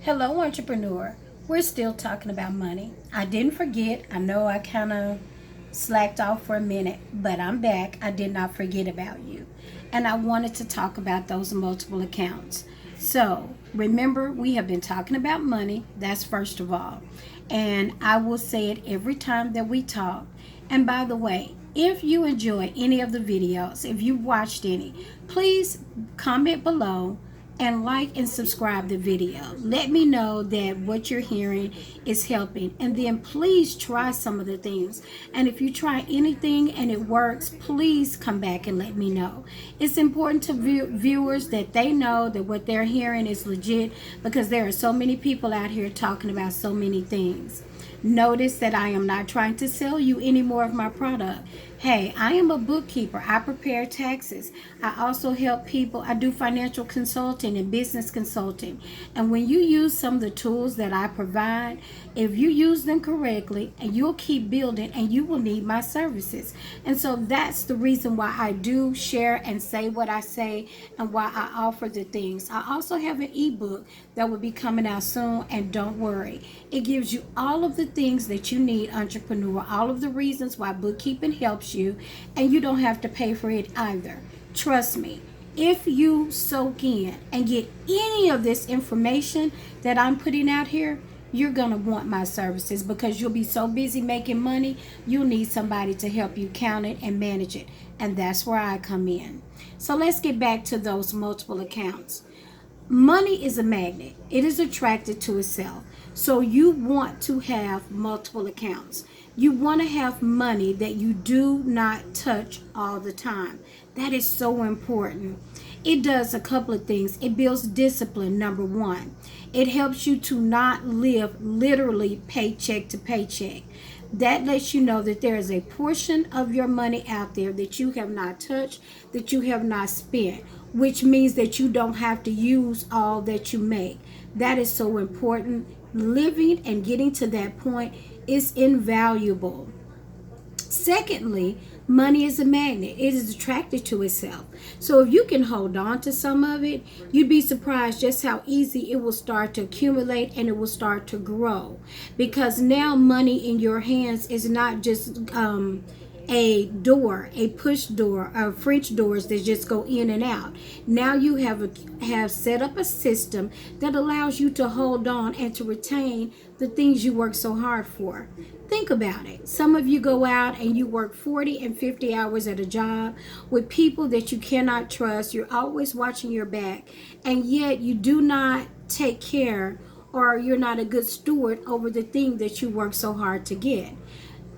Hello, entrepreneur. We're still talking about money. I didn't forget. I know I kind of slacked off for a minute, but I'm back. I did not forget about you. And I wanted to talk about those multiple accounts. So, remember, we have been talking about money. That's first of all. And I will say it every time that we talk. And by the way, if you enjoy any of the videos, if you watched any, please comment below and like and subscribe the video. Let me know that what you're hearing is helping, and then please try some of the things. And if you try anything and it works, please come back and let me know. It's important to viewers that they know that what they're hearing is legit, because there are so many people out here talking about so many things. Notice that I am not trying to sell you any more of my product. Hey, I am a bookkeeper. I prepare taxes. I also help people. I do financial consulting and business consulting. And when you use some of the tools that I provide, if you use them correctly, and you'll keep building, and you will need my services. And so that's the reason why I do share and say what I say, and why I offer the things. I also have an ebook that will be coming out soon, and don't worry. It gives you all of the things that you need, entrepreneur, all of the reasons why bookkeeping helps you, and you don't have to pay for it either. Trust me, if you soak in and get any of this information that I'm putting out here, you're going to want my services, because you'll be so busy making money, you'll need somebody to help you count it and manage it. And that's where I come in. So let's get back to those multiple accounts. Money is a magnet. It is attracted to itself. So you want to have multiple accounts. You want to have money that you do not touch all the time. That is so important. It does a couple of things. It builds discipline, number one. It helps you to not live literally paycheck to paycheck. That lets you know that there is a portion of your money out there that you have not touched, that you have not spent, which means that you don't have to use all that you make. That is so important. Living and getting to that point is invaluable. Secondly, money is a magnet. It is attracted to itself. So if you can hold on to some of it, you'd be surprised just how easy it will start to accumulate, and it will start to grow. Because now money in your hands is not just a door, a push door, or French doors that just go in and out. Now you have set up a system that allows you to hold on and to retain the things you work so hard for. Think about it. Some of you go out and you work 40 and 50 hours at a job with people that you cannot trust. You're always watching your back, and yet you do not take care, or you're not a good steward over the thing that you work so hard to get.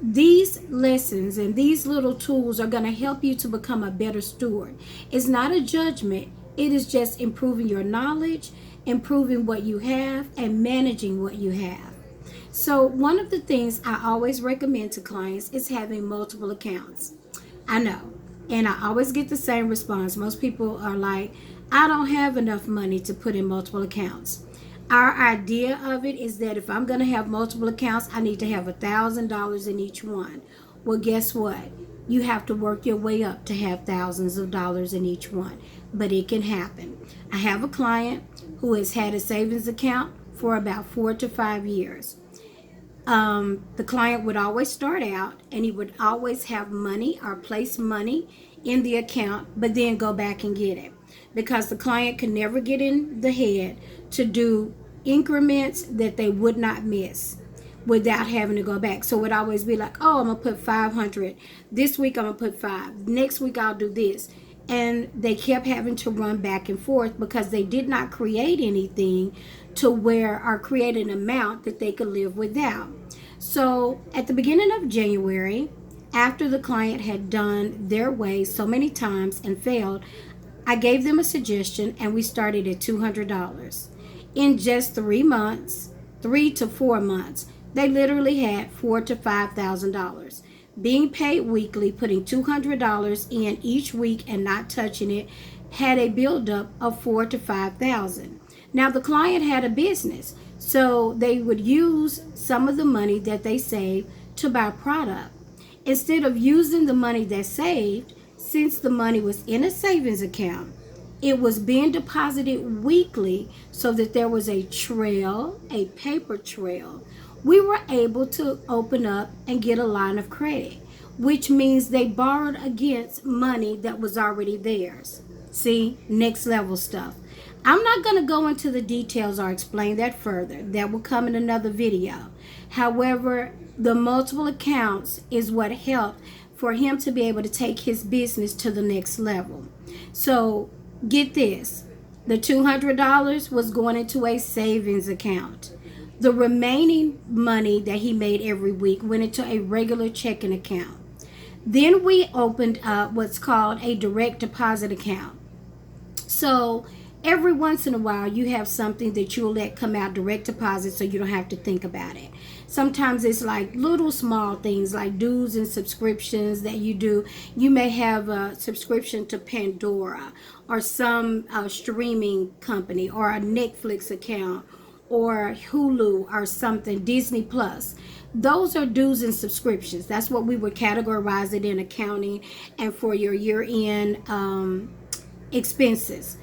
These lessons and these little tools are going to help you to become a better steward. It's not a judgment. It is just improving your knowledge, improving what you have, and managing what you have. So one of the things I always recommend to clients is having multiple accounts. I know, and I always get the same response. Most people are like, I don't have enough money to put in multiple accounts. Our idea of it is that if I'm going to have multiple accounts, I need to have $1,000 in each one. Well, guess what? You have to work your way up to have thousands of dollars in each one, but it can happen. I have a client who has had a savings account for about 4 to 5 years. The client would always start out, and he would always have money or place money in the account, but then go back and get it, because the client could never get in the head to do increments that they would not miss without having to go back. So it would always be like, oh, I'm gonna put 500 this week, I'm gonna put 5 next week, I'll do this. And they kept having to run back and forth because they did not create anything to where, or create an amount that they could live without. So at the beginning of January, after the client had done their way so many times and failed, I gave them a suggestion, and we started at $200. In just 3 months, 3 to 4 months, they literally had $4,000 to $5,000. Being paid weekly, putting $200 in each week and not touching it, had a buildup of $4,000 to $5,000. Now the client had a business, so they would use some of the money that they saved to buy product. Instead of using the money they saved, since the money was in a savings account, It was being deposited weekly so that there was a trail, a paper trail. We were able to open up and get a line of credit, which means they borrowed against money that was already theirs. See, next level stuff. I'm not going to go into the details or explain that further. That will come in another video. However, the multiple accounts is what helped for him to be able to take his business to the next level. So, get this. The $200 was going into a savings account. The remaining money that he made every week went into a regular checking account. Then we opened up what's called a direct deposit account. So every once in a while, you have something that you'll let come out direct deposit so you don't have to think about it. Sometimes it's like little small things like dues and subscriptions that you do. You may have a subscription to Pandora or some streaming company or a Netflix account or Hulu or something, Disney Plus. Those are dues and subscriptions. That's what we would categorize it in accounting and for your year-end expenses.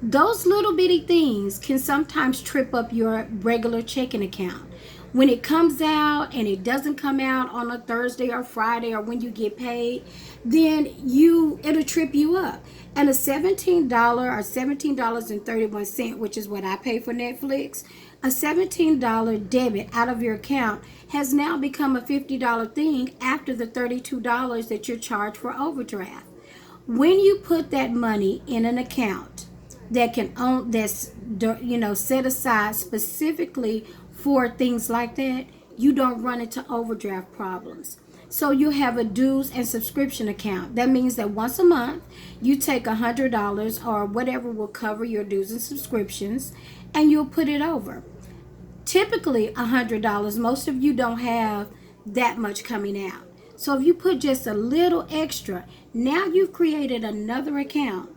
Those little bitty things can sometimes trip up your regular checking account. When it comes out and it doesn't come out on a Thursday or Friday or when you get paid, then it'll trip you up. And a $17 or $17.31, which is what I pay for Netflix, a $17 debit out of your account has now become a $50 thing after the $32 that you're charged for overdraft. When you put that money in an account that's set aside specifically for things like that, you don't run into overdraft problems. So you have a dues and subscription account. That means that once a month you take $100 or whatever will cover your dues and subscriptions, and you'll put it over. Typically $100. Most of you don't have that much coming out. So if you put just a little extra, now you've created another account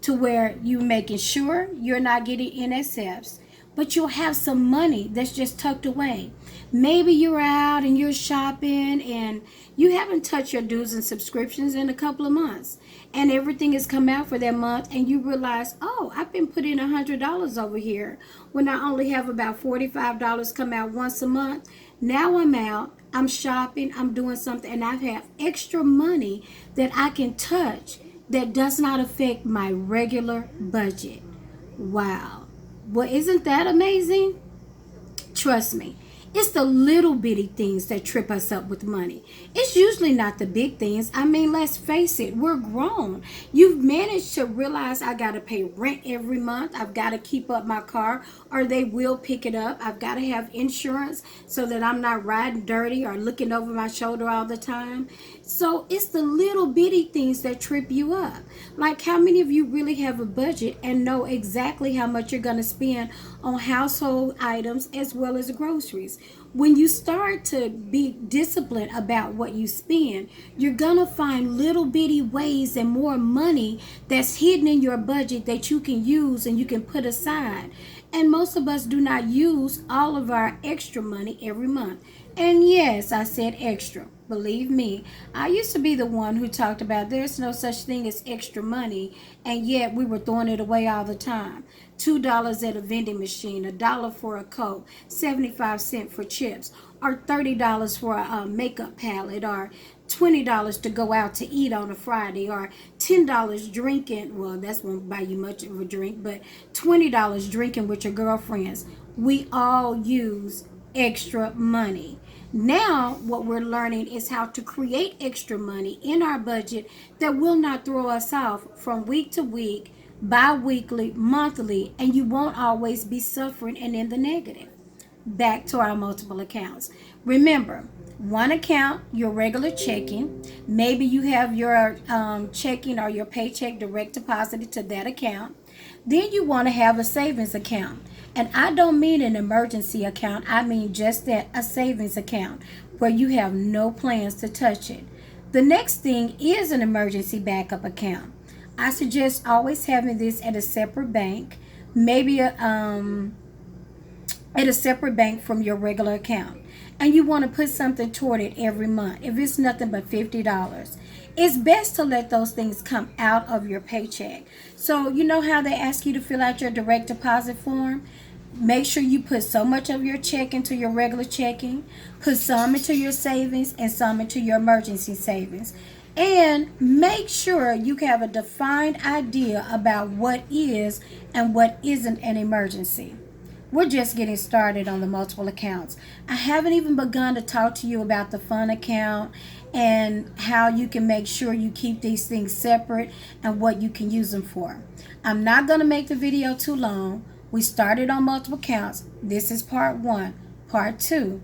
to where you're making sure you're not getting NSFs, but you'll have some money that's just tucked away. Maybe you're out and you're shopping and you haven't touched your dues and subscriptions in a couple of months, and everything has come out for that month, and you realize, oh, I've been putting $100 over here when I only have about $45 come out once a month. Now I'm out, I'm shopping, I'm doing something, and I have extra money that I can touch that does not affect my regular budget. Wow. Well, isn't that amazing? Trust me, it's the little bitty things that trip us up with money. It's usually not the big things. I mean, let's face it, we're grown. You've managed to realize I got to pay rent every month. I've got to keep up my car or they will pick it up. I've got to have insurance so that I'm not riding dirty or looking over my shoulder all the time. So it's the little bitty things that trip you up. Like, how many of you really have a budget and know exactly how much you're going to spend on household items as well as groceries? When you start to be disciplined about what you spend, you're going to find little bitty ways and more money that's hidden in your budget that you can use and you can put aside. And most of us do not use all of our extra money every month. And yes, I said extra. Believe me, I used to be the one who talked about there's no such thing as extra money, and yet we were throwing it away all the time. $2 at a vending machine, $1 for a Coke, 75 cents for chips, or $30 for a makeup palette, or $20 to go out to eat on a Friday, or $10 drinking. Well, that's won't buy you much of a drink, but $20 drinking with your girlfriends. We all use extra money. Now, what we're learning is how to create extra money in our budget that will not throw us off from week to week, bi-weekly, monthly, and you won't always be suffering and in the negative. Back to our multiple accounts. Remember, one account, your regular checking. Maybe you have your checking or your paycheck direct deposited to that account. Then you want to have a savings account. And I don't mean an emergency account. I mean just that, a savings account where you have no plans to touch it. The next thing is an emergency backup account. I suggest always having this at a separate bank, maybe at a separate bank from your regular account. And you want to put something toward it every month. If it's nothing but $50, It's best to let those things come out of your paycheck. So, you know how they ask you to fill out your direct deposit form? Make sure you put so much of your check into your regular checking, put some into your savings, and some into your emergency savings. And make sure you have a defined idea about what is and what isn't an emergency. We're just getting started on the multiple accounts. I haven't even begun to talk to you about the fund account and how you can make sure you keep these things separate and what you can use them for. I'm not going to make the video too long. We started on multiple accounts. This is part 1. Part 2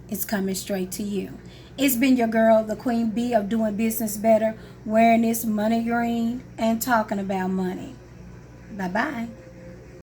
is coming straight to you. It's been your girl, the Queen Bee of doing business better, wearing this money green and talking about money. Bye-bye.